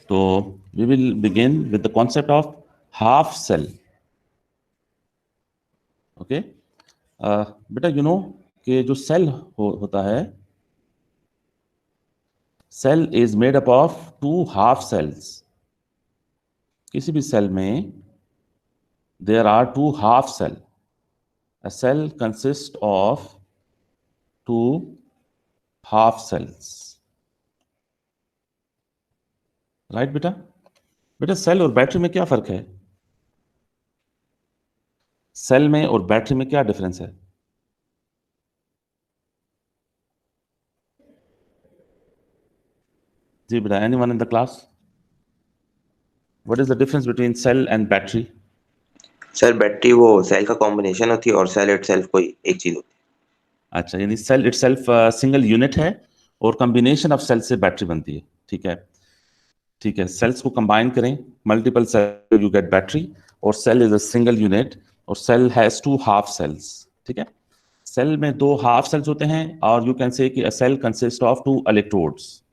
तो we will begin with the concept of half cell. Okay, बेटा you know कि जो सेल होता है, cell is made up of two half cells. किसी भी सेल में there are two half cell. A cell consists of two half cells. Right बेटा? बेटा सेल और बैटरी में क्या फर्क है? सेल में और बैटरी में क्या डिफरेंस है? जी बेटा, anyone in the class? What is the difference between cell and battery? Sir battery वो सेल का कॉम्बिनेशन होती है और सेल इटसेल्फ कोई एक चीज होती है. अच्छा, यानी सेल इटसेल्फ सिंगल यूनिट है और कॉम्बिनेशन ऑफ सेल से बैटरी बनती है. ठीक है, ठीक है. सेल्स को कंबाइन करें, multiple cell, you get battery. और cell is a single unit और cell has two half cells. ठीक है, सेल में दो हाफ सेल्स होते हैं और यू कैन से कि a cell consist of two electrodes.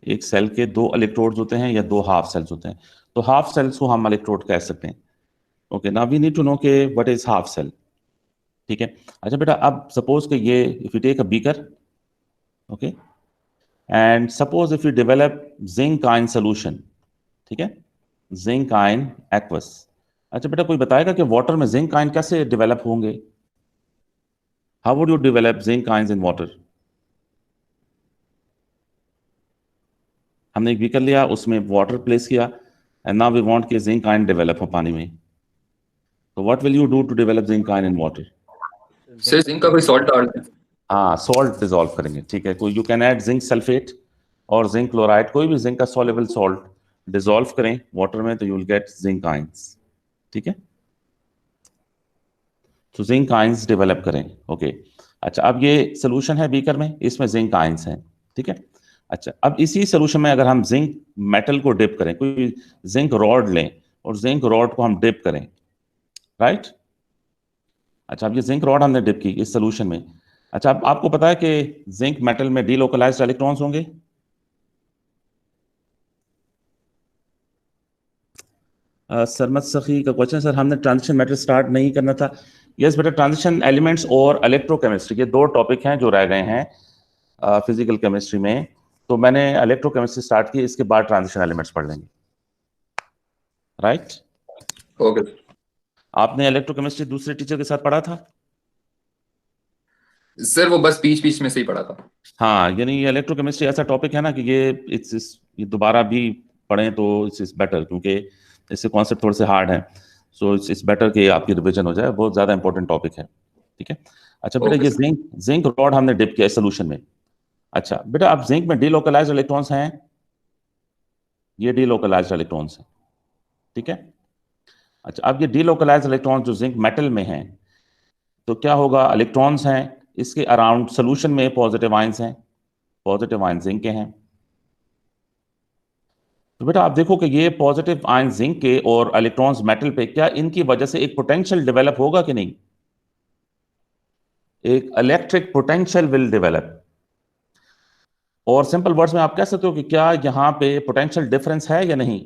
एक सेल के दो इलेक्ट्रोड्स होते हैं या दो हाफ सेल्स होते हैं. तो हाफ सेल्स को हम इलेक्ट्रोड कह सकते हैं. Okay, now we need to know के व्हाट इज हाफ सेल. ठीक है. अच्छा बेटा, अब सपोज कि ये if you take a beaker, okay, and suppose if you develop zinc ion solution. ठीक है, जिंक आयन एक्वस. अच्छा बेटा, कोई बताएगा कि वाटर में जिंक आयन कैसे डेवलप होंगे? How would you develop zinc ions in water? हमने एक बीकर लिया, उसमें वाटर प्लेस किया एंड नाउ वी वांट कि जिंक आयन डेवलप हो पानी में. तो what will you do to develop zinc ion in water? Sir zinc का कोई सॉल्ट डाल दें. हाँ, सॉल्ट डिजोल्व करेंगे. ठीक है, कोई you can add zinc sulphate और जिंक क्लोराइड, कोई भी जिंक का सॉल्युबल सॉल्ट डिजोल्व करें वाटर में तो you will gate zinc ions. ठीक है, तो जिंक आयंस डेवलप करें. ओके, अच्छा, अब ये सोल्यूशन है बीकर में, इसमें जिंक आयंस हैं. ठीक है. अच्छा, अब इसी सोल्यूशन में अगर हम जिंक मेटल को डिप करें, कोई जिंक रॉड लें और जिंक रॉड को हम डिप करें, राइट? अच्छा, अब ये जिंक रॉड हमने डिप की इस सोल्यूशन में. अच्छा, अब आपको पता है कि जिंक मेटल में डीलोकलाइज्ड इलेक्ट्रॉन्स होंगे. सरमत सखी का क्वेश्चन, सर हमने ट्रांजिशन मेटल स्टार्ट नहीं करना था. यस बेटा, ट्रांजिशन एलिमेंट्स और इलेक्ट्रोकेमिस्ट्री ये दो टॉपिक हैं जो रह गए हैं फिजिकल केमिस्ट्री में. तो मैंने इलेक्ट्रोकेमिस्ट्री स्टार्ट की, इसके बाद ट्रांजिशन एलिमेंट्स पढ़ लेंगे. राइट? ओके. आपने इलेक्ट्रोकेमिस्ट्री दूसरे टीचर के साथ पढ़ा था? सर वो बस बीच में से ही पढ़ा था. हाँ, यानी इलेक्ट्रोकेमिस्ट्री ऐसा टॉपिक है ना कि ये दोबारा भी पढ़ें तो इट्स बेटर, क्योंकि इससे कॉन्सेप्ट थोड़े से हार्ड हैं. सो इट्स बेटर कि आपकी रिवीजन हो जाए, बहुत ज़्यादा इंपॉर्टेंट टॉपिक है. ठीक है. अच्छा बेटा, Okay, ये sir. जिंक रॉड हमने डिप किया सोल्यूशन में. अच्छा बेटा, अब जिंक में डीलोकलाइज्ड इलेक्ट्रॉन्स हैं, ये डीलोकलाइज्ड इलेक्ट्रॉन्स हैं. ठीक है. अच्छा, अब ये डीलोकलाइज्ड इलेक्ट्रॉन्स जो जिंक मेटल में हैं, तो क्या होगा? इलेक्ट्रॉन्स हैं इसके अराउंड, सोल्यूशन में पॉजिटिव आयंस हैं, पॉजिटिव आयन जिंक के हैं. तो बेटा आप देखो कि ये पॉजिटिव आयन जिंक के और इलेक्ट्रॉन्स मेटल पे, क्या इनकी वजह से एक पोटेंशियल डेवलप होगा कि नहीं? एक इलेक्ट्रिक पोटेंशियल विल डेवलप. और सिंपल वर्ड्स में आप कह सकते हो कि क्या यहां पे पोटेंशियल डिफरेंस है या नहीं?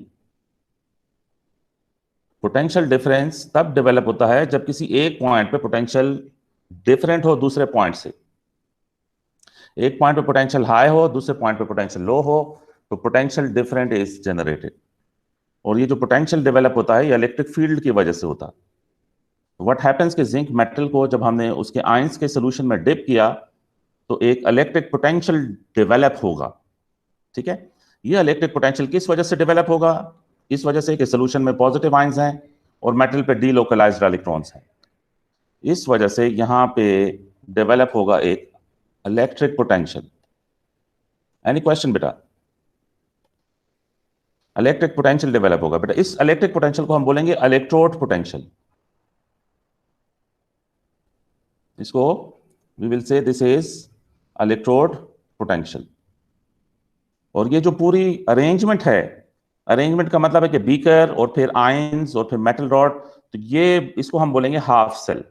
पोटेंशियल डिफरेंस तब डेवलप होता है जब किसी एक पॉइंट पे पोटेंशियल डिफरेंट हो दूसरे पॉइंट से. एक पॉइंट पे पोटेंशियल हाई हो, दूसरे पॉइंट पे पोटेंशियल लो हो, तो पोटेंशियल डिफरेंट इज जनरेटेड. और ये जो पोटेंशियल डेवलप होता है ये इलेक्ट्रिक फील्ड की वजह से होता है. व्हाट हैपेंस कि जिंक मेटल को जब हमने उसके आयंस के सोल्यूशन में डिप किया तो एक इलेक्ट्रिक पोटेंशियल डेवलप होगा. ठीक है. ये इलेक्ट्रिक पोटेंशियल किस वजह से डेवलप होगा? इस वजह से कि सोल्यूशन में पॉजिटिव आयंस हैं और मेटल पे डीलोकलाइज्ड इलेक्ट्रॉन्स हैं. इस वजह से यहां पे डेवलप होगा एक इलेक्ट्रिक पोटेंशियल. एनी क्वेश्चन बेटा? इलेक्ट्रिक पोटेंशियल डेवलप होगा बेटा. इस इलेक्ट्रिक पोटेंशियल को हम बोलेंगे इलेक्ट्रोड पोटेंशियल. इसको we will say this is electrode potential. और ये जो पूरी अरेंजमेंट है, अरेंजमेंट का मतलब है कि बीकर और फिर आयंस और फिर मेटल रॉड, तो ये इसको हम बोलेंगे half cell.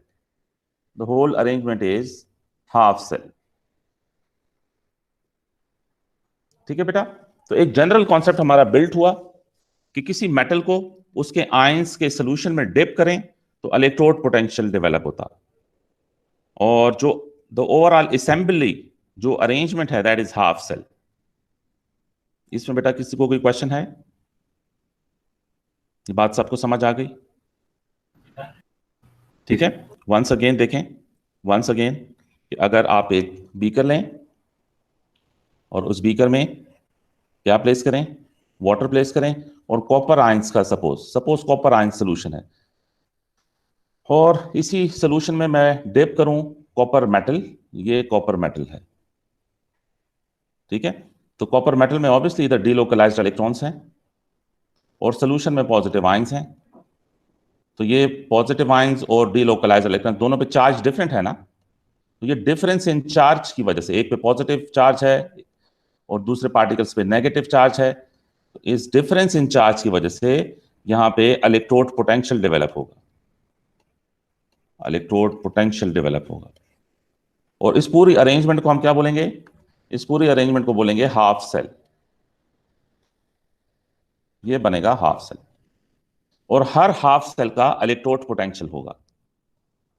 The whole arrangement is half cell. ठीक है बेटा. तो एक जनरल कॉन्सेप्ट हमारा बिल्ट हुआ कि किसी मेटल को उसके आयंस के सोल्यूशन में डिप करें तो इलेक्ट्रोड पोटेंशियल डेवलप होता, और जो द ओवरऑल असेंबली, जो अरेंजमेंट है, दैट इज हाफ सेल। इसमें बेटा किसी को कोई क्वेश्चन है? ये बात सबको समझ आ गई? ठीक है, वंस अगेन देखें, वंस अगेन, कि अगर आप एक बीकर लें और उस बीकर में क्या प्लेस करें, वाटर प्लेस करें, और कॉपर आयंस का सपोज कॉपर आयंस सोल्यूशन है, और इसी सोल्यूशन में मैं डिप करूं कॉपर मेटल, ये कॉपर मेटल है, ठीक है। तो कॉपर मेटल में ऑब्वियसली इधर डीलोकलाइज्ड इलेक्ट्रॉन्स हैं और सोल्यूशन में पॉजिटिव आयंस हैं, तो ये पॉजिटिव आयंस और डीलोकलाइज्ड इलेक्ट्रॉन दोनों पे चार्ज डिफरेंट है ना, तो ये डिफरेंस इन चार्ज की वजह से, एक पे पॉजिटिव चार्ज है और दूसरे पार्टिकल्स पे नेगेटिव चार्ज है, तो इस डिफरेंस इन चार्ज की वजह से यहां पे इलेक्ट्रोड पोटेंशियल डेवलप होगा, इलेक्ट्रोड पोटेंशियल डेवलप होगा। और इस पूरी अरेंजमेंट को हम क्या बोलेंगे? इस पूरी अरेंजमेंट को बोलेंगे हाफ सेल। ये बनेगा हाफ सेल, और हर हाफ सेल का इलेक्ट्रोड पोटेंशियल होगा।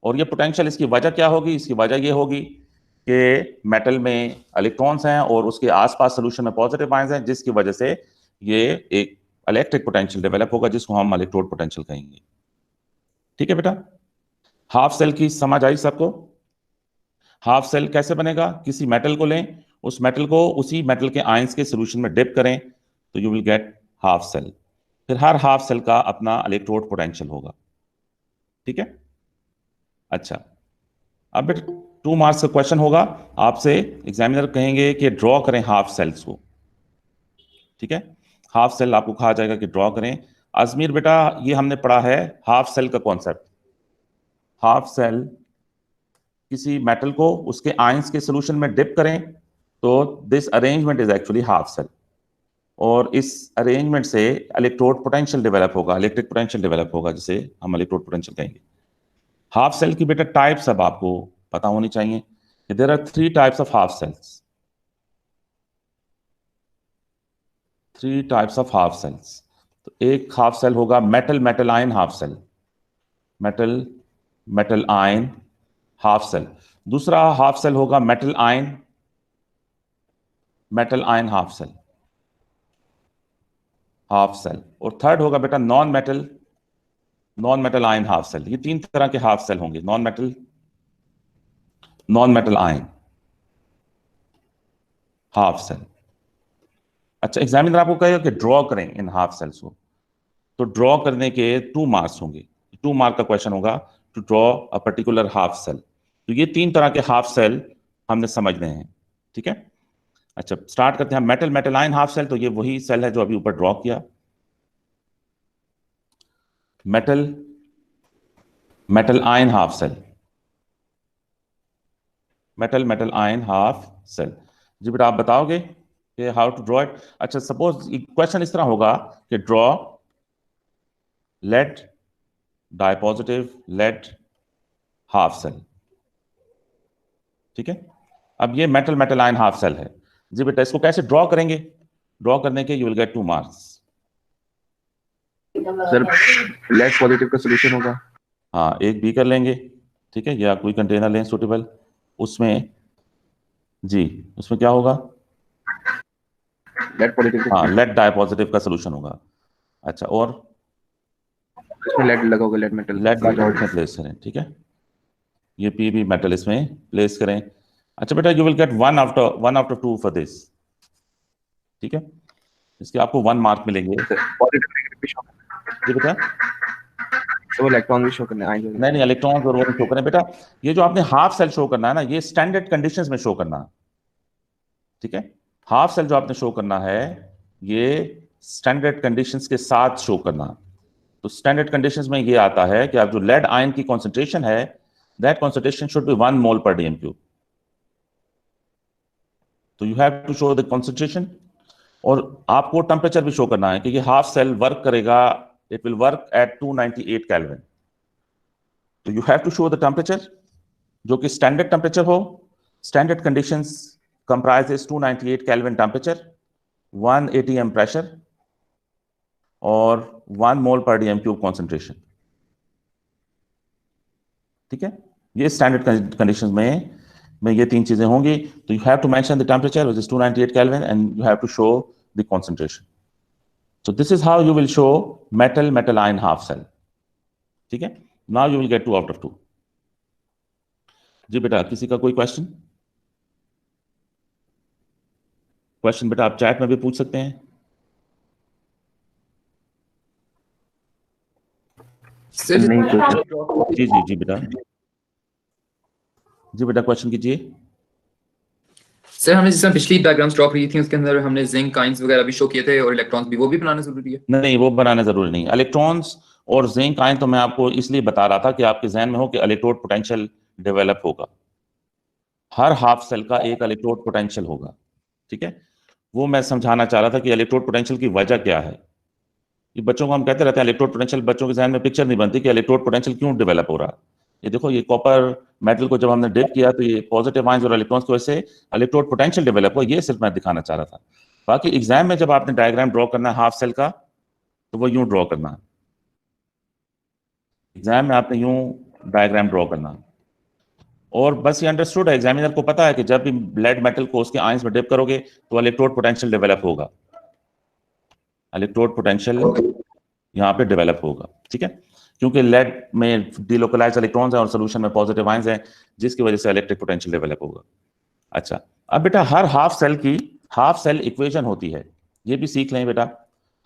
और ये पोटेंशियल, इसकी वजह क्या होगी? इसकी वजह ये होगी कि मेटल में इलेक्ट्रॉन्स हैं और उसके आसपास सोल्यूशन में पॉजिटिव आयंस हैं, जिसकी वजह से ये एक इलेक्ट्रिक पोटेंशियल डेवलप होगा, जिसको हम इलेक्ट्रोड पोटेंशियल कहेंगे। ठीक है बेटा, हाफ सेल की समझ आई सबको? हाफ सेल कैसे बनेगा? किसी मेटल को लें, उस मेटल को उसी मेटल के आयंस के सोल्यूशन में डिप करें तो you will get half cell. फिर हर हाफ सेल का अपना इलेक्ट्रोड पोटेंशियल होगा, ठीक है। अच्छा, अब बेटा 2 मार्क्स का क्वेश्चन होगा, आपसे एग्जामिनर कहेंगे कि ड्रॉ करें हाफ सेल्स को, ठीक है। हाफ सेल आपको कहा जाएगा कि ड्रॉ करें। अजमीर बेटा, ये हमने पढ़ा है हाफ सेल का कॉन्सेप्ट। हाफ सेल किसी मेटल को उसके आयंस के सोल्यूशन में डिप करें तो this arrangement is actually half cell, और इस अरेंजमेंट से इलेक्ट्रोड पोटेंशियल डेवलप होगा, इलेक्ट्रिक पोटेंशियल डेवलप होगा, जिसे हम इलेक्ट्रोड पोटेंशियल कहेंगे। हाफ सेल की बेटा टाइप्स अब आपको पता होनी चाहिए कि there are 3 types of half cells. 3 types of half cells. तो एक हाफ सेल होगा metal metal ion half cell, metal metal ion half cell. दूसरा हाफ सेल होगा metal ion half cell, half cell. और थर्ड होगा बेटा non metal ion half cell. ये 3 तरह के हाफ सेल होंगे, non metal ion half cell. अच्छा, एग्जामिनर आपको कहेगा कि ड्रॉ करें इन हाफ सेल्स को, तो ड्रॉ करने के 2 मार्क्स होंगे, 2 मार्क का क्वेश्चन होगा to draw a particular half cell. तो ये 3 तरह के हाफ सेल हमने समझने हैं, ठीक है। अच्छा, स्टार्ट करते हैं metal metal ion half cell. तो ये वही सेल है जो अभी ऊपर ड्रॉ किया, metal metal ion half cell, metal metal ion half cell. जी बेटा, आप बताओगे कि हाउ टू ड्रॉ इट? अच्छा, सपोज क्वेश्चन इस तरह होगा कि draw lead dipositive lead half cell, ठीक है। अब ये metal metal ion half cell है। जी बेटा, इसको कैसे ड्रॉ करेंगे? ड्रॉ करने के you will get 2 marks. Sir lead positive का सॉल्यूशन होगा। हाँ, एक बीकर लेंगे, ठीक है, या कोई कंटेनर लें सूटेबल, उसमें जी उसमें क्या होगा? लेड पॉजिटिव, हाँ, लेड डाइपॉजिटिव का सॉल्यूशन होगा। अच्छा, और इसमें लेड लगा होगा, लेड मेटल में प्लेस करें, ठीक है। ये पीबी मेटल इसमें प्लेस करें। अच्छा बेटा, you will gate 1 after 2 for this, ठीक है। इसके आपको 1 मार्क मिलेंगे। पॉजिटिव नेगेटिव भी शो करना जी बेटा, है, वो इलेक्ट्रॉन भी शो करने आएंगे। नहीं इलेक्ट्रॉन और वो शो करें बेटा। ये जो आपने हाफ सेल शो करना है ना, ये स्टैंडर्ड कंडीशंस में शो करना है, ठीक है। हाफ सेल जो आपने शो करना है, ये स्टैंडर्ड कंडीशंस के साथ शो करना। तो स्टैंडर्ड कंडीशंस में ये आता है कि आप जो लेड आयन की कॉन्सेंट्रेशन है, that concentration should be 1 mole पर डीएम क्यूब। तो you have to show the concentration, और आपको टेम्परेचर भी शो करना है कि ये हाफ सेल वर्क करेगा, it will work at 298 kelvin. तो you have to show the temperature जो कि स्टैंडर्ड टेम्परेचर हो। Standard conditions comprises 298 Kelvin temperature, 1 atm pressure और 1 मोल पर डीएम क्यूब कॉन्सेंट्रेशन। ठीक है, ये स्टैंडर्ड कंडीशंस में ये 3 चीजें होंगी। तो you have to mention the temperature which is 298 kelvin and you have to show the concentration. So this is how you will show metal ion half cell. ठीक है, now you will get 2 out of 2। जी बेटा, किसी का कोई question बेटा आप chat में भी पूछ सकते हैं। सर नहीं कोई जी जी जी बेटा, क्वेश्चन कीजिए। सर हमने जिस पिछली डायग्राम्स ड्रॉ की थी उसके अंदर हमने जिंक आयंस वगैरह भी शो किए थे और इलेक्ट्रॉन्स भी, वो भी बनाना जरूरी है? नहीं, वो बनाना जरूरी नहीं। इलेक्ट्रॉन्स और जिंक आयन तो मैं आपको इसलिए बता रहा था कि आपके जहन में हो कि इलेक्ट्रोड पोटेंशियल डेवलप होगा। हर हाफ सेल का एक इलेक्ट्रोड पोटेंशियल होगा। ठीक है, वो मैं समझाना चाह रहा था कि इलेक्ट्रोड पोटेंशियल की वजह क्या है। ये बच्चों को हम कहते रहते हैं इलेक्ट्रोड पोटेंशियल, बच्चों के जहन में पिक्चर नहीं बनती कि इलेक्ट्रोड पोटेंशियल क्यों डेवलप हो रहा है। ये देखो, ये कॉपर मेटल को जब हमने डिप किया तो ये पॉजिटिव आयंस और इलेक्ट्रॉन्स की वजह से इलेक्ट्रोड पोटेंशियल डेवलप हुआ। ये सिर्फ मैं दिखाना चाह रहा था। बाकी एग्जाम में जब आपने डायग्राम ड्रॉ करना है हाफ सेल का, तो वो यूं ड्रॉ करना है। एग्जाम में आपने यूं डायग्राम ड्रॉ करना है। और बस ये अंडरस्टूड है, एग्जामिनर को पता है कि जब भी लेड मेटल को उसके आयंस में डिप करोगे तो इलेक्ट्रोड पोटेंशियल डेवलप होगा। इलेक्ट्रोड पोटेंशियल यहाँ पे डेवलप होगा। ठीक है, क्योंकि लेड में डीलोकलाइज्ड इलेक्ट्रॉन्स हैं और सोल्यूशन में पॉजिटिव आयंस हैं, जिसकी वजह से इलेक्ट्रिक पोटेंशियल डेवलप होगा। अच्छा, अब बेटा हर हाफ सेल की हाफ सेल इक्वेशन होती है, ये भी सीख लें बेटा।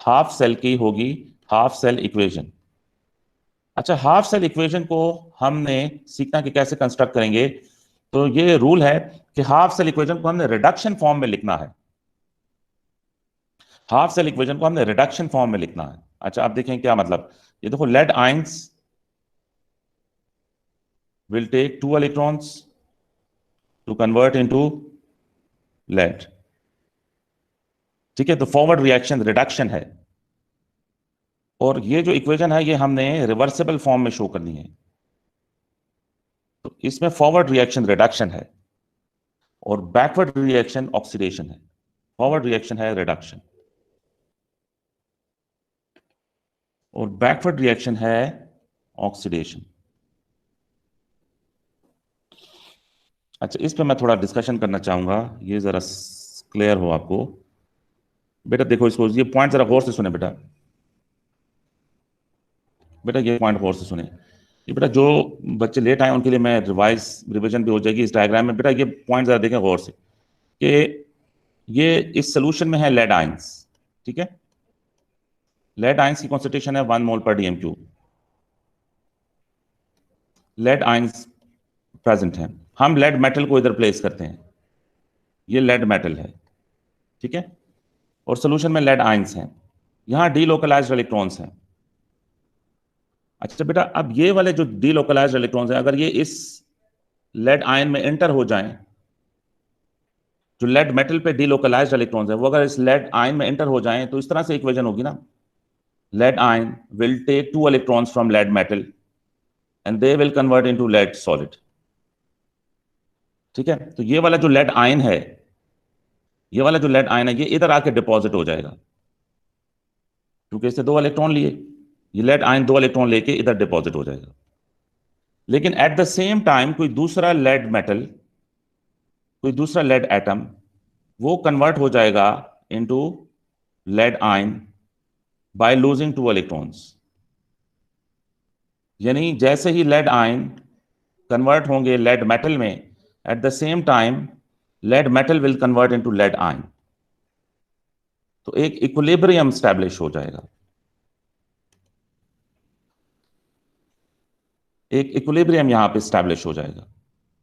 हाफ सेल की होगी हाफ सेल इक्वेशन। अच्छा, हाफ सेल इक्वेशन को हमने सीखना कि कैसे कंस्ट्रक्ट करेंगे। तो ये रूल है कि हाफ सेल इक्वेशन को हमने रिडक्शन फॉर्म में लिखना है। हाफ सेल इक्वेशन को हमने रिडक्शन फॉर्म में लिखना है। अच्छा, आप देखें क्या मतलब। ये देखो, lead ions will take 2 electrons to convert into lead. ठीक है, तो फॉरवर्ड रिएक्शन रिडक्शन है। और ये जो इक्वेशन है ये हमने रिवर्सिबल फॉर्म में शो करनी है। तो इसमें फॉरवर्ड रिएक्शन रिडक्शन है और बैकवर्ड रिएक्शन ऑक्सीडेशन है। फॉरवर्ड रिएक्शन है रिडक्शन और बैकवर्ड रिएक्शन है ऑक्सीडेशन। अच्छा, इस पे मैं थोड़ा डिस्कशन करना चाहूंगा, ये जरा क्लियर हो आपको। बेटा देखो, इसको ये पॉइंट जरा गौर से सुने बेटा। ये पॉइंट गौर से सुने। ये बेटा जो बच्चे लेट आए उनके लिए मैं रिवीजन भी हो जाएगी इस डायग्राम में। बेटा ये पॉइंट जरा देखें गौर से कि ये इस सोल्यूशन में है लेड आयंस। ठीक है, लेड आयंस की कॉन्सेंट्रेशन है 1 मोल पर DM cube. Lead ions present है। हम लेड मेटल को इधर प्लेस करते हैं, ये लेड मेटल है। ठीक है, और सोल्यूशन में लेड आयंस हैं, यहां डीलोकलाइज्ड इलेक्ट्रॉन्स हैं। अच्छा बेटा, अब ये वाले जो डीलोकलाइज्ड इलेक्ट्रॉन्स हैं, अगर ये इस लेड आयन में एंटर हो जाएं, जो लेड मेटल पे डीलोकलाइज्ड इलेक्ट्रॉन्स हैं वो अगर इस लेड आयन में एंटर हो जाएं, तो इस तरह से इक्वेशन होगी ना। Lead ion will take 2 electrons from lead metal and they will convert into lead solid. ठीक है, तो ये वाला जो लेड आयन है, ये इधर आके डिपॉजिट हो जाएगा, क्योंकि इससे 2 इलेक्ट्रॉन लिए। ये लेड आयन 2 इलेक्ट्रॉन लेके इधर डिपॉजिट हो जाएगा। लेकिन एट द सेम टाइम कोई दूसरा लेड मेटल, कोई दूसरा लेड एटम, वो कन्वर्ट हो जाएगा into lead ion by losing 2 electrons. यानी जैसे ही लेड आयन कन्वर्ट होंगे लेड मेटल में, at the same time lead metal will convert into lead ion. तो एक इक्विलिब्रियम स्टैब्लिश हो जाएगा। एक इक्विलिब्रियम यहां पे स्टैब्लिश हो जाएगा।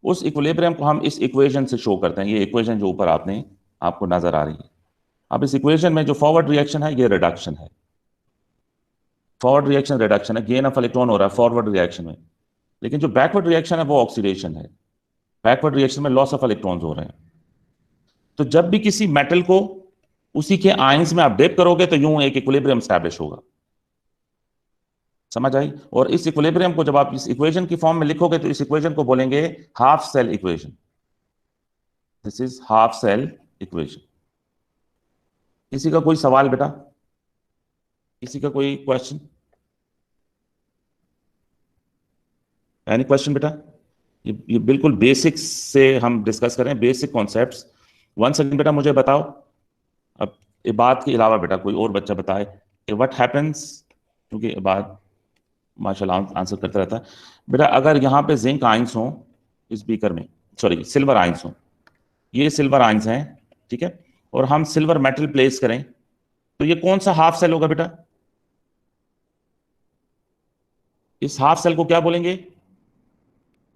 उस इक्विलिब्रियम को हम इस इक्वेशन से शो करते हैं। ये इक्वेशन जो ऊपर आपको नजर आ रही है। अब इस इक्वेशन में जो फॉरवर्ड रिएक्शन है ये रिडक्शन है। फॉरवर्ड रिएक्शन रिडक्शन है, गेन ऑफ इलेक्ट्रॉन हो रहा है फॉरवर्ड रिएक्शन में। लेकिन जो बैकवर्ड रिएक्शन है वो ऑक्सीडेशन है। बैकवर्ड रिएक्शन में लॉस ऑफ इलेक्ट्रॉन्स हो रहे हैं। तो जब भी किसी मेटल को उसी के आयंस में आप डिप करोगे तो यूं एक इक्विलिब्रियम स्टैब्लिश होगा। समझ आई? और इस इक्विलिब्रियम को जब आप इस इक्वेशन की फॉर्म में लिखोगे तो इस इक्वेशन को बोलेंगे half cell equation. This is half cell equation. किसी का कोई सवाल बेटा, किसी का कोई क्वेश्चन? एनी क्वेश्चन बेटा? ये बिल्कुल बेसिक्स से हम डिस्कस करें, बेसिक कॉन्सेप्ट्स। वन सेकंड बेटा, मुझे बताओ अब इबाद के अलावा बेटा कोई और बच्चा बताए कि व्हाट हैपेंस, क्योंकि इबाद माशाल्लाह आंसर करता रहता है बेटा। अगर यहाँ पे जिंक आयंस हो इस बीकर में, सॉरी सिल्वर आयंस हो, ये सिल्वर आयंस हैं, ठीक है, और हम सिल्वर मेटल प्लेस करें, तो ये कौन सा हाफ सेल होगा बेटा? इस हाफ सेल को क्या बोलेंगे?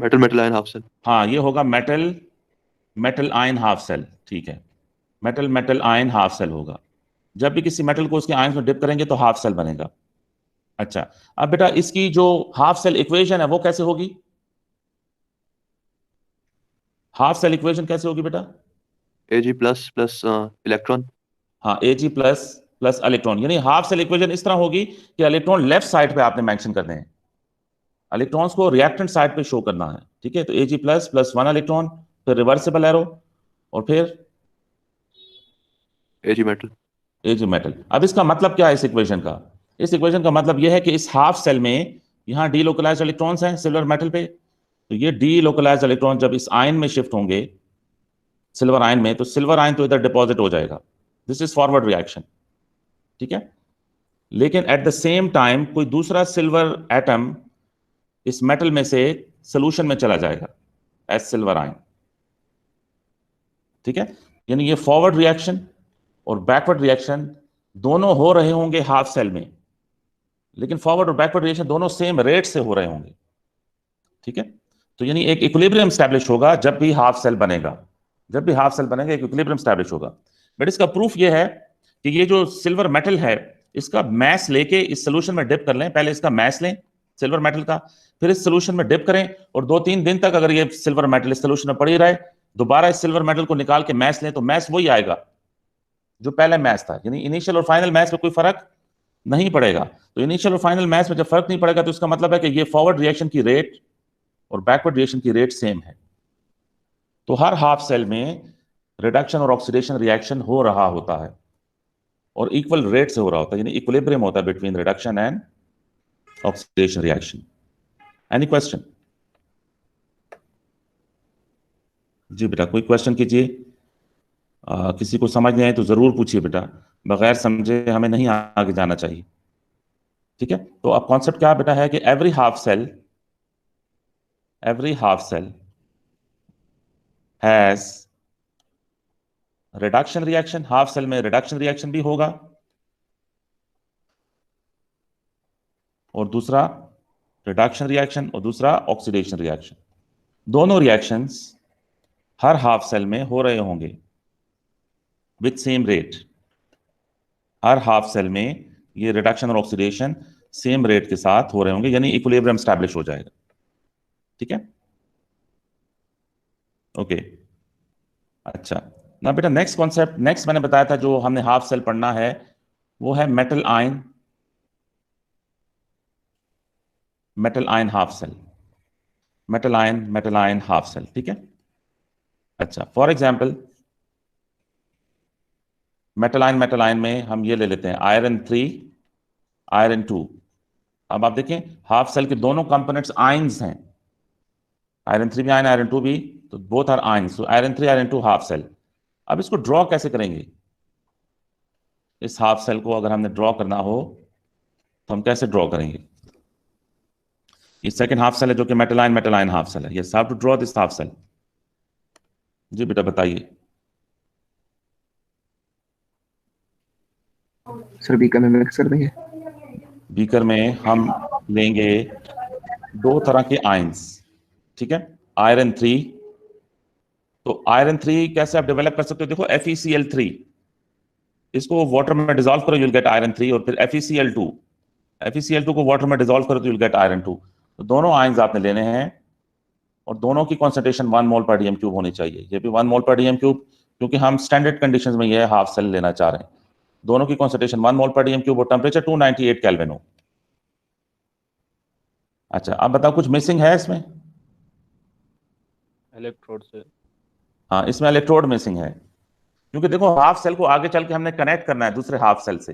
Metal metal ion half cell. हाँ, ये होगा metal metal ion half cell, ठीक है, metal metal ion half cell होगा। जब भी किसी मेटल को उसके आयंस में डिप करेंगे तो हाफ सेल बनेगा। अच्छा, अब बेटा इसकी जो हाफ सेल इक्वेशन है वो कैसे होगी? हाफ सेल इक्वेशन कैसे होगी बेटा? Ag plus plus electron. हाँ, Ag प्लस प्लस इलेक्ट्रॉन, यानी हाफ सेल इक्वेशन इस तरह होगी कि इलेक्ट्रॉन लेफ्ट साइड पे आपने मेंशन करने हैं, इलेक्ट्रॉन्स को रिएक्टेंट साइड पे शो करना है, ठीक है। तो Ag प्लस प्लस 1 इलेक्ट्रॉन, फिर रिवर्सिबल एरो, और फिर Ag मेटल। Ag metal. अब इसका मतलब क्या है इस इक्वेशन का? इस इक्वेशन का मतलब यह है कि इस हाफ सेल में यहाँ डी लोकलाइज्ड इलेक्ट्रॉन्स हैं सिल्वर मेटल पे, तो ये डी लोकलाइज्ड इलेक्ट्रॉन जब इस आयन में शिफ्ट होंगे सिल्वर आयन में, तो सिल्वर आयन तो इधर डिपॉजिट हो जाएगा, दिस इज फॉरवर्ड रिएक्शन, ठीक है। लेकिन एट द सेम टाइम कोई दूसरा सिल्वर एटम इस मेटल में से सोल्यूशन में चला जाएगा एज सिल्वर आयन, ठीक है। यानी ये फॉरवर्ड रिएक्शन और बैकवर्ड रिएक्शन दोनों हो रहे होंगे हाफ सेल में, लेकिन फॉरवर्ड और बैकवर्ड रिएक्शन दोनों सेम रेट से हो रहे होंगे, ठीक है। तो यानी एक इक्विलिब्रियम स्टैब्लिश होगा जब भी हाफ सेल बनेगा, जब भी हाफ सेल बनेगा एक इक्विलिब्रियम स्टैब्लिश होगा। बट इसका प्रूफ ये है कि ये जो सिल्वर मेटल है इसका मैस लेके इस सोल्यूशन में डिप कर लें, पहले इसका मैस लें सिल्वर मेटल का, फिर इस सोल्यूशन में डिप करें, और 2-3 दिन तक अगर ये सिल्वर मेटल इस सोल्यूशन में पड़ी रहे, दोबारा इस सिल्वर मेटल को निकाल के मैस लें, तो मैस वही आएगा जो पहले मैच था, यानी इनिशियल और फाइनल मैच में कोई फर्क नहीं पड़ेगा। तो इनिशियल और फाइनल मैच में जब फर्क नहीं पड़ेगा तो इसका मतलब है कि ये फॉरवर्ड रिएक्शन की रेट और बैकवर्ड रिएक्शन की रेट सेम है। तो हर हाफ सेल में रिडक्शन और ऑक्सीडेशन रिएक्शन हो रहा होता है और इक्वल रेट से हो रहा होता है, यानी इक्विलिब्रियम होता है between reduction and oxidation reaction. Any question? जी बेटा, कोई क्वेश्चन कीजिए। किसी को समझ नहीं आए तो जरूर पूछिए बेटा, बगैर समझे हमें नहीं आगे जाना चाहिए, ठीक है। तो अब कॉन्सेप्ट क्या बेटा है कि every half cell has reduction reaction, half cell में रिडक्शन रिएक्शन भी होगा, और दूसरा रिडक्शन रिएक्शन और दूसरा ऑक्सीडेशन रिएक्शन। दोनों रिएक्शंस हर हाफ सेल में हो रहे होंगे विथ सेम रेट। हर हाफ सेल में ये रिडक्शन और ऑक्सीडेशन सेम रेट के साथ हो रहे होंगे, यानी इक्विलिब्रियम स्टैब्लिश हो जाएगा, ठीक है। ओके, अच्छा ना बेटा, नेक्स्ट कॉन्सेप्ट, नेक्स्ट मैंने बताया था जो हमने हाफ सेल पढ़ना है वो है metal ion, metal ion half cell, metal ion half cell, ठीक है। अच्छा, फॉर एग्जाम्पल मेटल आयन में हम ये ले लेते हैं आयरन 3 आयरन 2। अब आप देखें हाफ सेल के दोनों कंपोनेंट्स आयंस हैं, आयरन 3 भी आयन आयरन 2 भी, तो बोथ आर आयंस, तो आयरन 3 आयरन 2 हाफ सेल। अब इसको ड्रॉ कैसे करेंगे? इस हाफ सेल को अगर हमने ड्रॉ करना हो तो हम कैसे ड्रॉ करेंगे? ये सेकंड हाफ सेल है जो कि मेटल आयन हाफ सेल है। Yes, how to draw this half cell? जी बेटा बताइए। सर बीकर में मिक्स कर देंगे। बीकर में हम लेंगे 2 तरह के आयंस, ठीक है। आयरन 3, तो आयरन 3 कैसे आप डेवलप कर सकते हो? देखो FeCl3, इसको वाटर में डिसॉल्व करो, यूल गेट आयरन 3, और फिर FeCl2 को वाटर में डिसॉल्व करो तो यूल गेट आयरन 2। तो दोनों आयंस आपने लेने हैं और दोनों की कॉन्सेंट्रेशन 1 मोल पर डीएम क्यूब होनी चाहिए। ये भी 1 मोल पर डीएम क्यूब, क्योंकि हम स्टैंडर्ड कंडीशंस में ये हाफ सेल लेना चाह रहे हैं। दोनों की कॉन्सेंट्रेशन 1 मोल पर डीएम क्यूब और टेम्परेचर 298 केल्विन हो। अच्छा, अब बताओ कुछ मिसिंग है इसमें? इलेक्ट्रोड से। हाँ, इसमें इलेक्ट्रोड मिसिंग है, क्योंकि देखो हाफ सेल को आगे चल के हमने कनेक्ट करना है दूसरे हाफ सेल से,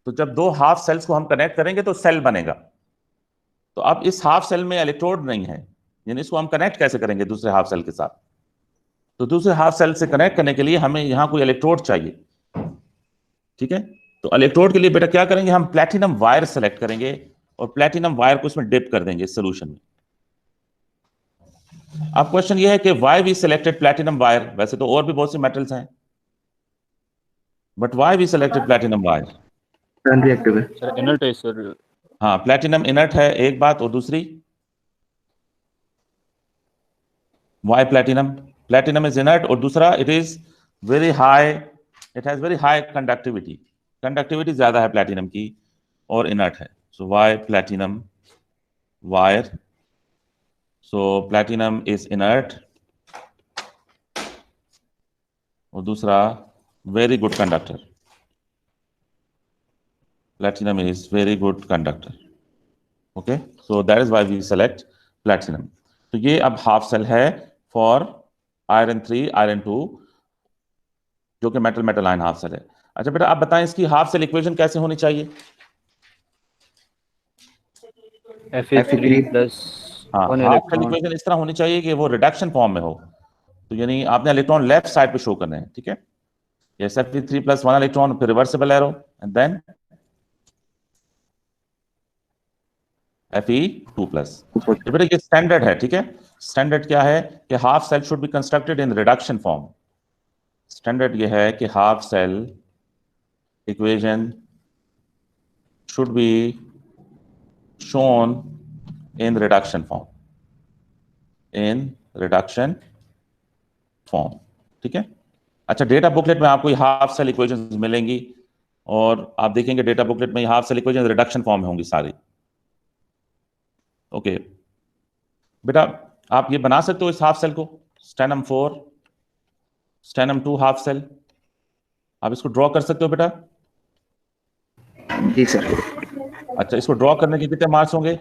तो जब दो हाफ सेल्स को हम कनेक्ट करेंगे तो सेल बनेगा। तो अब इस हाफ सेल में इलेक्ट्रोड नहीं है, यानी इसको हम कनेक्ट कैसे करेंगे दूसरे हाफ सेल के साथ? तो दूसरे हाफ सेल से कनेक्ट करने के लिए हमें यहां कोई इलेक्ट्रोड चाहिए, ठीक है। तो इलेक्ट्रोड के लिए बेटा क्या करेंगे, हम प्लैटिनम वायर सेलेक्ट करेंगे और प्लैटिनम वायर को इसमें डिप कर देंगे सोल्यूशन में। अब क्वेश्चन ये है कि why we selected platinum wire? वैसे तो और भी बहुत सी मेटल्स हैं, but why we selected platinum wire? Non reactive है। सर इनर्ट है सर। हाँ, प्लैटिनम इनर्ट है एक बात, और दूसरी why platinum? Platinum is inert, और दूसरा it is very high, it has very high conductivity, conductivity ज्यादा है प्लैटिनम की और इनर्ट है। So why platinum wire? So platinum is inert, और दूसरा very good conductor, platinum is very good conductor. Okay, so that is why we select platinum. तो ये अब हाफ सेल है फॉर आयरन 3 आयरन 2, जो कि metal metal ion half cell है। अच्छा बेटा आप बताएं इसकी हाफ सेल इक्वेशन कैसे होनी चाहिए? Fe3 प्लस हाँ, 1 हाफ सेल इलेक्ट्रॉन। इक्वेशन इस तरह होनी चाहिए कि वो रिडक्शन फॉर्म में हो, तो यानी आपने इलेक्ट्रॉन लेफ्ट साइड पे शो करने हैं, ठीक है। ये Fe3 प्लस 1 इलेक्ट्रॉन, फिर reversible arrow, and then Fe2 plus. बेटा ये स्टैंडर्ड है, ठीक है। स्टैंडर्ड क्या है कि half cell should be constructed in reduction form. Standard ये है कि half cell equation should be shown in reduction form, in reduction form, ठीक है। अच्छा, डेटा बुकलेट में आपको ये हाफ सेल इक्वेशंस मिलेंगी, और आप देखेंगे डेटा बुकलेट में ये half cell equation reduction form में होंगी सारी। ओके बेटा आप ये बना सकते हो इस हाफ सेल को, स्टेनम 4 स्टेनम 2 हाफ सेल, आप इसको ड्रॉ कर सकते हो बेटा? जी सर। अच्छा, इसको ड्रॉ करने के कितने मार्क्स होंगे?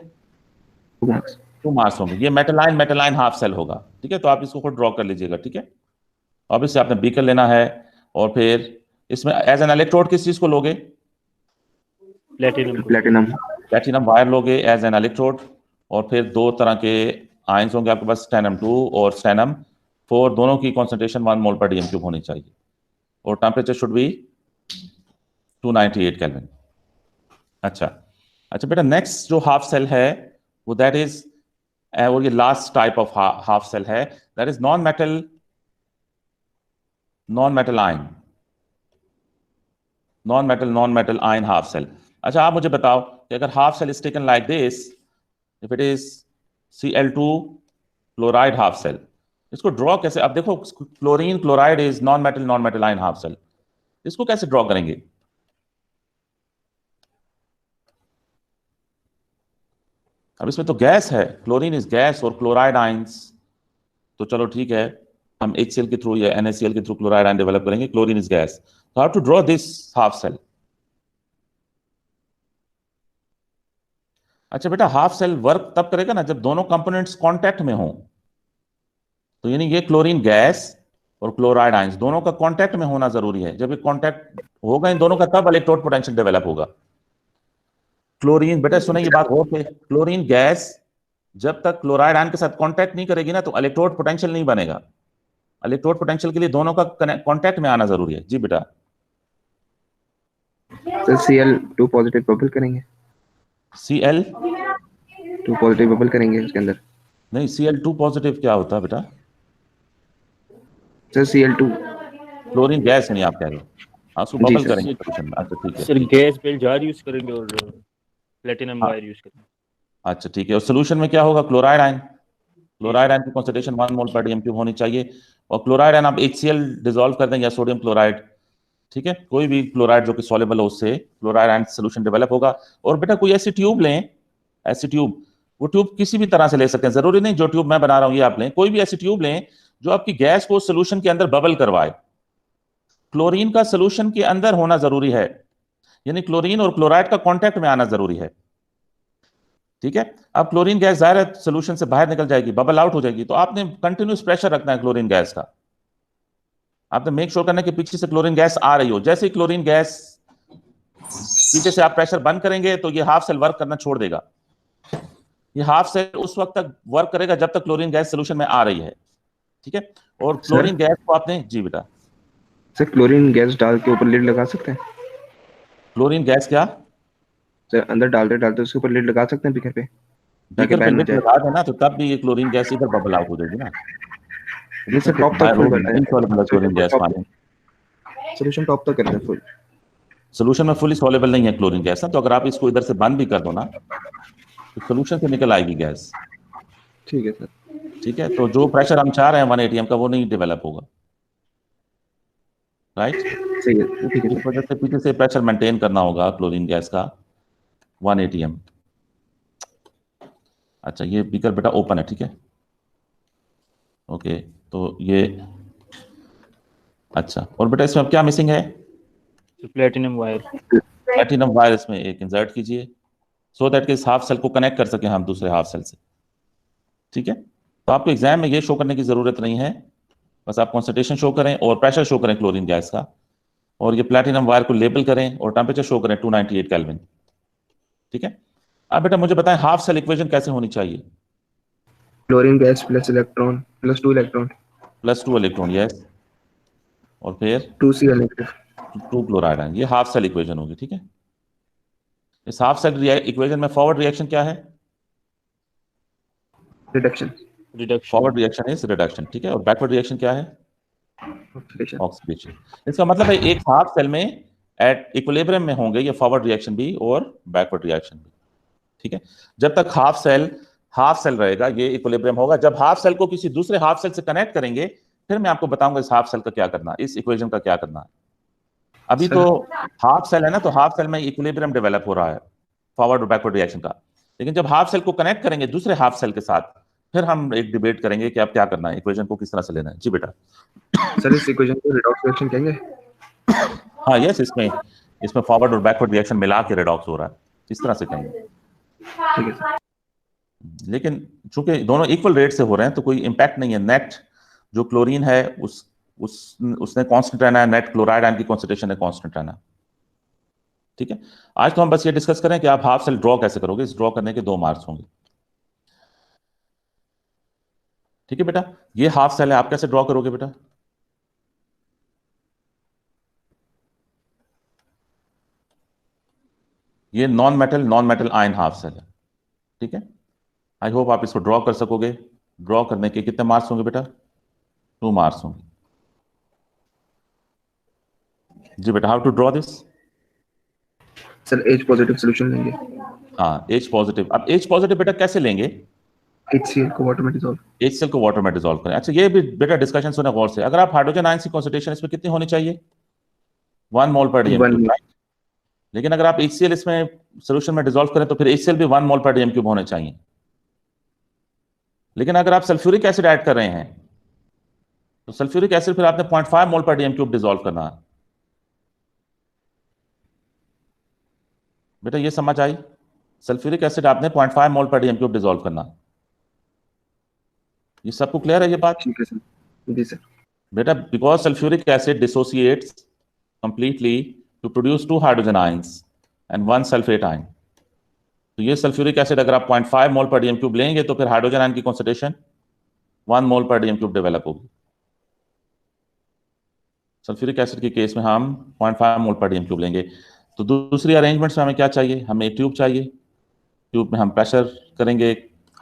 2 मार्क्स। 2 मार्क्स होंगे। ये मेटल आयन हाफ सेल होगा, ठीक है। तो आप इसको खुद ड्रॉ कर लीजिएगा, ठीक है। ऑब्वियसली आपने बीकर लेना है, और फिर इसमें एज एन इलेक्ट्रोड किस चीज को लोगे? Platinum platinum. प्लैटिनम वायर लोगे एज एन इलेक्ट्रोड, और फिर 2 तरह के आयंस होंगे आपके पास, स्टेनम 2 और स्टेनम 4, दोनों की कॉन्सेंट्रेशन 1 मोल पर डीएम क्यूब होनी चाहिए, और टेम्परेचर शुड बी 298 केल्विन। अच्छा बेटा नेक्स्ट जो हाफ सेल है वो दैट इज, और ये last type of half cell है, that is non metal ion, non metal ion half cell. अच्छा आप मुझे बताओ कि अगर half cell is taken like this, if it is Cl2 chloride half cell, इसको ड्रॉ कैसे? अब देखो chlorine chloride is non metal ion half cell, इसको कैसे ड्रॉ करेंगे? अब इसमें तो गैस है, क्लोरीन इज गैस और क्लोराइड आयंस, तो चलो ठीक है, हम HCl के थ्रू या NaCl के थ्रू क्लोराइड आयन डेवलप करेंगे, क्लोरीन इज गैस। तो how to draw this half cell? अच्छा बेटा हाफ सेल वर्क तब करेगा ना जब दोनों कंपोनेंट्स कांटेक्ट में हों, तो यानी ये क्लोरीन गैस और क्लोराइड आयंस दोनों का कांटेक्ट में होना जरूरी है। जब ये कांटेक्ट होगा इन दोनों का तब इलेक्ट्रोड पोटेंशियल डेवलप होगा। क्लोरीन बेटा सुने ये बात गौर से, क्लोरीन गैस जब तक क्लोराइड आयन के साथ कांटेक्ट नहीं करेगी ना तो इलेक्ट्रोड पोटेंशियल नहीं बनेगा। इलेक्ट्रोड पोटेंशियल के लिए दोनों का कांटेक्ट में आना जरूरी है। जी बेटा। सर Cl2 पॉजिटिव बबल करेंगे। Cl2 पॉजिटिव बबल करेंगे उसके अंदर। नहीं, Cl2 पॉजिटिव क्या होता है बेटा? सर Cl2 क्लोरीन गैस नहीं आप कह रहे हो? हाँ उसको जी बबल सर। करेंगे सॉल्यूशन में। अच्छा ठीक है, sir gas bell jar use करेंगे और प्लेटिनम हाँ। वायर यूज करेंगे। अच्छा ठीक है, और सोल्यूशन में क्या होगा? क्लोराइड आयन, क्लोराइड आयन की कॉन्सेंट्रेशन 1 मोल पर डीएम क्यूब होनी चाहिए, और क्लोराइड आयन आप HCl डिसॉल्व कर देंगे या सोडियम क्लोराइड, ठीक है, कोई भी क्लोराइड जो कि सॉल्युबल हो उससे क्लोराइड आयन सोल्यूशन डेवलप होगा। और बेटा कोई ऐसी ट्यूब लें, ऐसी ट्यूब, वो ट्यूब किसी भी तरह से ले सकते हैं, जरूरी नहीं जो ट्यूब मैं बना रहा हूं ये आप लें, कोई भी ऐसी ट्यूब लें जो आपकी गैस को सोल्यूशन के अंदर बबल करवाए। क्लोरीन का सोल्यूशन के अंदर होना जरूरी है, यानी क्लोरीन और क्लोराइड का कांटेक्ट में आना जरूरी है, ठीक है। अब क्लोरीन गैस जाहिर है सोल्यूशन से बाहर निकल जाएगी, बबल आउट हो जाएगी, तो आपने कंटिन्यूस प्रेशर रखना है क्लोरीन गैस का। आपने मेक श्योर करना है कि पीछे से क्लोरीन गैस आ रही हो। जैसे ही क्लोरीन गैस पीछे से आप प्रेशर बंद करेंगे तो ये हाफ सेल वर्क करना छोड़ देगा। ये हाफ सेल उस वक्त तक वर्क करेगा जब तक क्लोरीन गैस सोल्यूशन में आ रही है, ठीक है। और क्लोरीन गैस को आपने, जी बेटा, सर क्लोरीन गैस डाल के ऊपर लिड लगा सकते हैं? क्लोरीन गैस क्या सर अंदर डालते उसके ऊपर लिड लगा सकते हैं बीकर पे, ताकि बीकर पे बैन हो लिड जाए? लगा देना तो तब भी ये क्लोरीन गैस इधर बबल आउट हो जाएगी ना। ये सर टॉप तक फुल करना है, इनसॉल्युबल क्लोरीन गैस पानी सोल्यूशन टॉप तक करना है फुल। सोल्यूशन में फुली सॉल्युबल नहीं है क्लोरीन गैस ना, तो अगर आप इसको इधर से बंद भी कर दो ना तो सोल्यूशन से निकल आएगी गैस, ठीक है सर। ठीक है। तो जो प्रेशर हम चाह रहे हैं 1 atm का वो नहीं डेवलप होगा, राइट। सही है, ठीक है इस वजह से पीछे से प्रेशर मेंटेन करना होगा क्लोरीन गैस का 1 atm। अच्छा ये बीकर बेटा ओपन है, ठीक है, ओके। तो ये अच्छा, और बेटा इसमें अब क्या मिसिंग है? Platinum wire. प्लैटिनम वायर इसमें एक इंसर्ट कीजिए सो दैट कि इस हाफ सेल को कनेक्ट कर सके हम दूसरे हाफ सेल से, ठीक है। तो आपको एग्जाम में ये शो करने की जरूरत नहीं है, बस आप कॉन्सेंट्रेशन शो करें और प्रेशर शो करें क्लोरीन गैस का, और ये प्लैटिनम वायर को लेबल करें और टेम्परेचर शो करें 298 केल्विन, ठीक है। अब बेटा मुझे बताएं हाफ सेल इक्वेशन कैसे होनी चाहिए? Chlorine gas plus electron plus 2 electron plus 2 electron, yes, और फिर 2Cl नेगेटिव। 2 क्लोराइड आयन, ये हाफ सेल इक्वेशन होगी, ठीक है। इस हाफ सेल इक्वेशन में फॉरवर्ड रिएक्शन क्या है? Reduction. Forward reaction is reduction, ठीक है। और बैकवर्ड रिएक्शन क्या है? ऑक्सीडेशन। ऑक्सीडेशन। इसका मतलब है एक हाफ सेल में एट इक्विलिब्रियम में होंगे ये फॉरवर्ड रिएक्शन भी और बैकवर्ड रिएक्शन भी, ठीक है। जब तक हाफ सेल रहेगा ये इक्विलिब्रियम होगा। जब हाफ सेल को किसी दूसरे हाफ सेल से कनेक्ट करेंगे फिर मैं आपको बताऊंगा इस हाफ सेल का क्या करना है, इस इक्वेशन का क्या करना है। अभी तो हाफ सेल है ना, तो हाफ सेल में इक्विलिब्रियम डेवलप हो रहा है फॉरवर्ड और बैकवर्ड रिएक्शन का, लेकिन जब हाफ सेल को कनेक्ट करेंगे दूसरे हाफ सेल के साथ फिर हम एक डिबेट करेंगे कि अब क्या करना है, इक्वेशन को किस तरह से लेना है। जी बेटा। सर इस इक्वेशन को रिडॉक्स रिएक्शन कहेंगे? हाँ यस, इसमें फॉरवर्ड और बैकवर्ड रिएक्शन मिला के रिडॉक्स हो रहा है, इस तरह से कहेंगे, ठीक है सर। लेकिन चूंकि दोनों इक्वल रेट से हो रहे हैं तो कोई इंपैक्ट नहीं है। नेट जो क्लोरीन है उसने कांस्टेंट रहना है, नेट क्लोराइड आयन की कॉन्सेंट्रेशन है कांस्टेंट रहना, ठीक है। आज तो हम बस ये डिस्कस करें कि आप हाफ सेल ड्रॉ कैसे करोगे। इस ड्रॉ करने के 2 मार्क्स होंगे, ठीक है बेटा। ये हाफ सेल है, आप कैसे ड्रॉ करोगे बेटा? ये non metal ion half cell है, ठीक है। आई होप आप इसको ड्रॉ कर सकोगे। ड्रॉ करने के कितने मार्क्स होंगे बेटा? 2 मार्क्स होंगे। जी बेटा, how to draw this? Sir H positive solution लेंगे। हाँ H पॉजिटिव। अब H पॉजिटिव बेटा कैसे लेंगे? HCl को वाटर में डिसॉल्व। HCl को वाटर में डिसॉल्व करें। अच्छा ये भी बेटा डिस्कशन सुने गौर से। अगर आप हाइड्रोजन आयन की कॉन्सेंट्रेशन इसमें कितनी होनी चाहिए? 1 मोल पर डीएम क्यूब, लेकिन अगर आप HCl इसमें सोल्यूशन में डिसॉल्व करें तो फिर HCl भी 1 मोल पर डीएम क्यूब होने चाहिए। लेकिन अगर आप सल्फ्यूरिक एसिड ऐड कर रहे हैं तो सल्फ्यूरिक एसिड फिर आपने 0.5 मोल पर डीएम क्यूब डिसॉल्व करना है। बेटा ये समझ आई? सल्फ्यूरिक एसिड आपने 0.5 मोल पर डीएम क्यूब डिसॉल्व करना है। ये सबको क्लियर है ये बात? ठीक है सर। जी सर। बेटा because sulphuric acid dissociates completely to produce 2 hydrogen ions and 1 sulphate ion, तो ये सल्फ्यूरिक एसिड अगर आप 0.5 मोल पर डीएम क्यूब लेंगे तो फिर हाइड्रोजन आयन की कॉन्सेंट्रेशन 1 मोल पर डीएम क्यूब डेवलप होगी। सल्फ्यूरिक एसिड के केस में हम 0.5 मोल पर डीएम क्यूब लेंगे। तो दूसरी अरेंजमेंट्स में हमें क्या चाहिए? हमें एक ट्यूब चाहिए। ट्यूब में हम प्रेशर करेंगे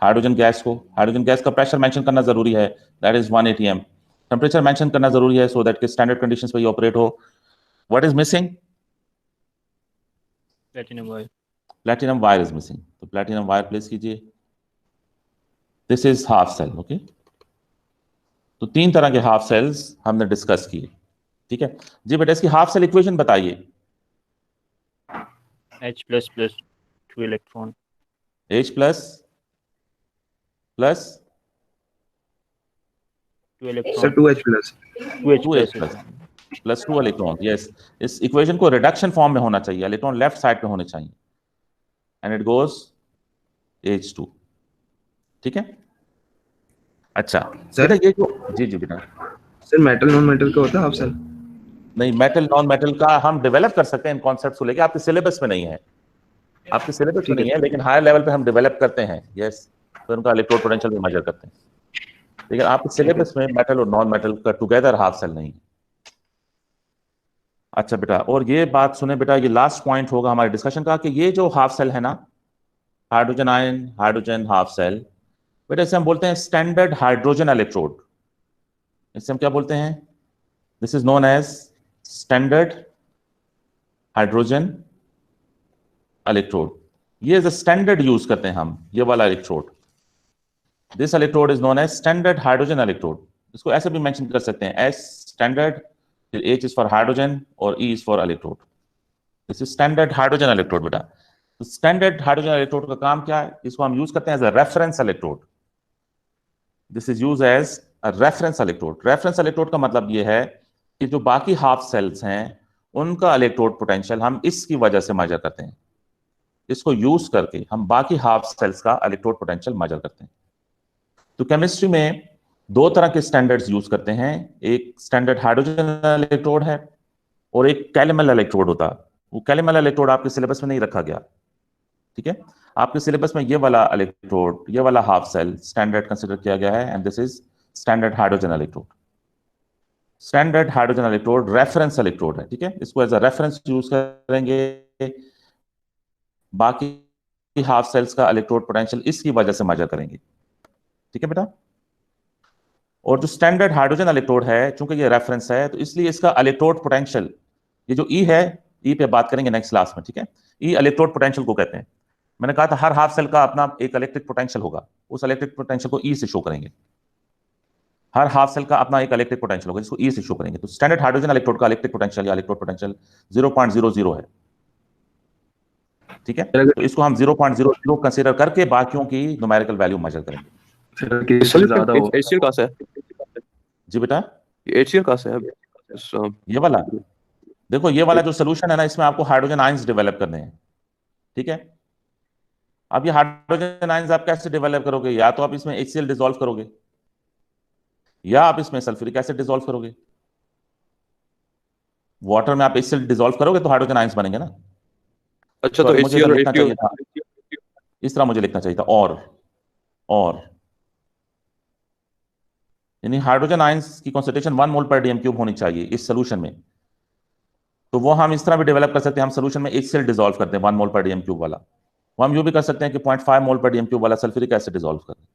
हाइड्रोजन गैस को। हाइड्रोजन गैस का प्रेशर मेंशन करना जरूरी है, that is 1 atm। Temperature mention करना जरूरी है सो दैट कि स्टैंडर्ड कंडीशंस पे ये ऑपरेट हो। What is missing? Platinum wire. Platinum wire is missing, तो प्लैटिनम वायर प्लेस कीजिए। This is half cell, okay. तो 3 तरह के हाफ सेल्स हमने डिस्कस किए, ठीक है जी बेटा। इसकी हाफ सेल इक्वेशन बताइए। H plus plus 2 electron. H plus plus 2 electron. Sir 2H plus. 2H plus plus 2 electron, yes. इस इक्वेशन को रिडक्शन फॉर्म में होना चाहिए, इलेक्ट्रॉन लेफ्ट साइड पे होने चाहिए एंड इट गोज H2, ठीक है। अच्छा सर? बेटा ये जो, जी जी बेटा, सर मेटल नॉन मेटल का होता है हाफ सेल? नहीं, मेटल नॉन मेटल का हम डेवलप कर सकते हैं इन कॉन्सेप्ट्स को लेके, आपके सिलेबस में नहीं है, आपके सिलेबस में ठीक है। नहीं है, लेकिन हायर लेवल पे हम डेवलप करते हैं। यस, तो उनका इलेक्ट्रोड पोटेंशियल भी मेजर करते हैं, लेकिन आपके सिलेबस में मेटल और नॉन मेटल का टुगेदर हाफ सेल नहीं है। अच्छा बेटा, और ये बात सुने बेटा, ये लास्ट पॉइंट होगा हमारे डिस्कशन का, कि ये जो हाफ सेल है ना, hydrogen ion hydrogen half cell, बेटा इसे हम बोलते हैं स्टैंडर्ड हाइड्रोजन इलेक्ट्रोड। इसे हम क्या बोलते हैं? This is known as standard hydrogen electrode. ये एज स्टैंडर्ड यूज करते हैं हम, ये वाला electrode. This electrode is known as standard hydrogen electrode. इसको ऐसे भी मेंशन कर सकते हैं, एस स्टैंडर्ड, फिर H इज फॉर हाइड्रोजन और E is for electrode. This is standard hydrogen electrode बेटा। तो स्टैंडर्ड हाइड्रोजन इलेक्ट्रोड का काम क्या है? इसको हम यूज करते हैं as a reference electrode. This is use as a reference electrode. Reference electrode का मतलब ये है कि जो बाकी हाफ सेल्स हैं उनका इलेक्ट्रोड पोटेंशियल हम इसकी वजह से मेजर करते हैं। इसको यूज करके हम बाकी हाफ सेल्स का इलेक्ट्रोड पोटेंशियल मेजर करते हैं। तो केमिस्ट्री में दो तरह के स्टैंडर्ड्स यूज करते हैं, एक स्टैंडर्ड हाइड्रोजन इलेक्ट्रोड है और एक कैलिमल इलेक्ट्रोड होता है। वो कैलिमल इलेक्ट्रोड आपके सिलेबस में नहीं रखा गया, ठीक है? आपके सिलेबस में ये वाला इलेक्ट्रोड, ये वाला हाफ सेल स्टैंडर्ड कंसीडर किया गया है, and this is standard hydrogen electrode. Standard hydrogen electrode reference electrode है, ठीक है? इसको एज अ रेफरेंस यूज करेंगे, बाकी हाफ सेल्स का इलेक्ट्रोड पोटेंशियल इसकी वजह से मेजर करेंगे, ठीक है बेटा? और जो स्टैंडर्ड हाइड्रोजन इलेक्ट्रोड है, चूंकि ये रेफरेंस है, तो इसलिए इसका इलेक्ट्रोड पोटेंशियल, ये जो E है, E पे बात करेंगे नेक्स्ट क्लास में, ठीक है? E इलेक्ट्रोड पोटेंशियल को कहते हैं। मैंने कहा था हर हाफ सेल का अपना एक इलेक्ट्रिक पोटेंशियल होगा, उस इलेक्ट्रिक पोटेंशियल को E से शो करेंगे। हर हाफ सेल का अपना एक इलेक्ट्रिक पोटेंशियल होगा जिसको E से शो करेंगे। तो स्टैंडर्ड हाइड्रोजन इलेक्ट्रोड का इलेक्ट्रिक पोटेंशियल या इलेक्ट्रोड पोटेंशियल 0.00 है, ठीक है? तो इसको हम 0.00 कंसीडर करके बाकियों की न्यूमेरिकल वैल्यू मेजर करेंगे। सर किसी ज्यादा हो HCl कहाँ से है? जी बेटा, ये HCl कहाँ से है? ये वाला देखो, ये वाला जो सोल्यूशन है ना, इसमें आपको हाइड्रोजन आयंस डेवलप करने हैं, ठीक है? अब ये हाइड्रोजन आयंस आप कैसे डेवलप करोगे? या तो आप इसमें HCl डिसॉल्व करोगे, या आप इसमें सल्फ्यूरिक एसिड डिसॉल्व करोगे। वाटर में आप HCl डिसॉल्व करोगे तो हाइड्रोजन आयंस बनेंगे ना। अच्छा, तो Sorry, मुझे HCl और लिखना चाहिए था, HCl इस तरह मुझे लिखना चाहिए था, और यानी हाइड्रोजन आयंस की कॉन्सेंट्रेशन 1 मोल पर DM³ होनी चाहिए इस सोल्यूशन में। तो वो हम इस तरह भी डेवलप कर सकते हैं, हम सोल्यूशन में HCl डिसॉल्व करते हैं 1 मोल पर DM³ वाला। वो हम यूं भी कर सकते हैं कि 0.5 मोल पर DM³ वाला सल्फ्यूरिक एसिड डिसॉल्व करते हैं।